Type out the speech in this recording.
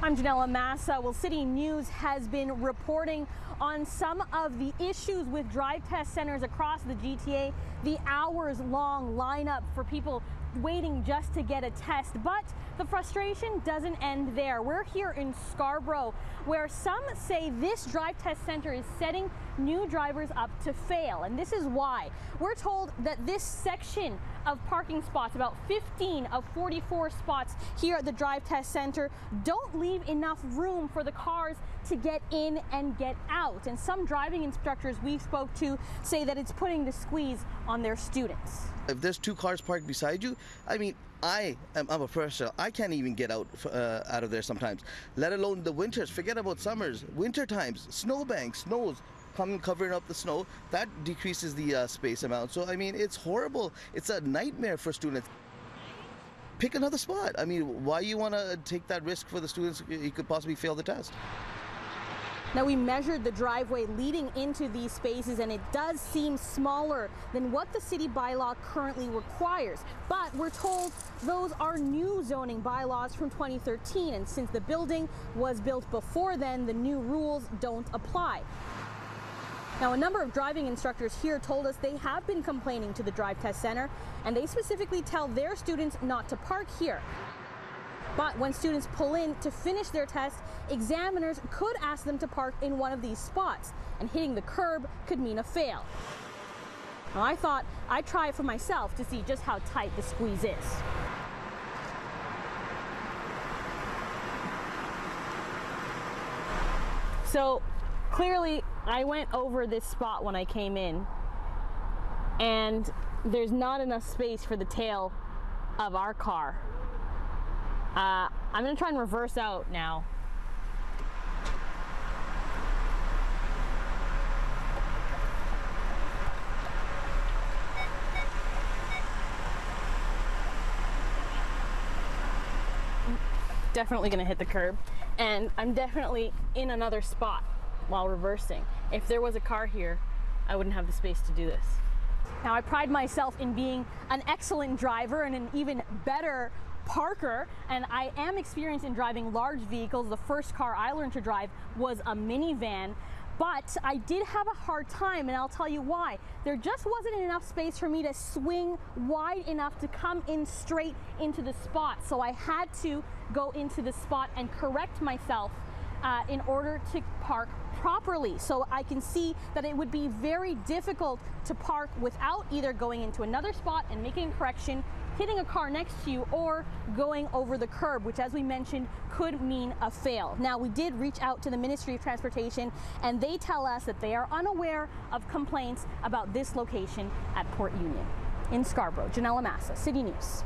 I'm Ginella Massa. Well, City News has been reporting on some of the issues with drive test centers across the GTA, the hours-long lineup for people waiting just to get a test. But the frustration doesn't end there. We're here in Scarborough, where some say this drive test center is setting new drivers up to fail. And this is why. We're told that this section of parking spots, about 15 of 44 spots here at the drive test center, don't leave enough room for the cars to get in and get out. And some driving instructors we spoke to say that it's putting the squeeze on their students. If there's two cars parked beside you, I mean, I'm a professional. I can't even get out of there sometimes, let alone the winters. Forget about summers, winter times, snowbanks, snows covering up the snow. That decreases the space amount. So, I mean, it's horrible. It's a nightmare for students. Pick another spot. I mean, why you want to take that risk for the students? You could possibly fail the test. Now, we measured the driveway leading into these spaces, and it does seem smaller than what the city bylaw currently requires. But we're told those are new zoning bylaws from 2013, and since the building was built before then, the new rules don't apply. Now, a number of driving instructors here told us they have been complaining to the drive test center, and they specifically tell their students not to park here. But when students pull in to finish their test, examiners could ask them to park in one of these spots, and hitting the curb could mean a fail. Now, I thought I'd try it for myself to see just how tight the squeeze is. So clearly, I went over this spot when I came in, and there's not enough space for the tail of our car. I'm going to try and reverse out now. Definitely going to hit the curb, and I'm definitely in another spot while reversing. If there was a car here, I wouldn't have the space to do this. Now, I pride myself in being an excellent driver and an even better parker, and I am experienced in driving large vehicles. The first car I learned to drive was a minivan, but I did have a hard time, and I'll tell you why. There just wasn't enough space for me to swing wide enough to come in straight into the spot, so I had to go into the spot and correct myself in order to park properly. So I can see that it would be very difficult to park without either going into another spot and making a correction, hitting a car next to you, or going over the curb, which, as we mentioned, could mean a fail. Now, we did reach out to the Ministry of Transportation, and they tell us that they are unaware of complaints about this location at Port Union. In Scarborough, Ginella Massa, City News.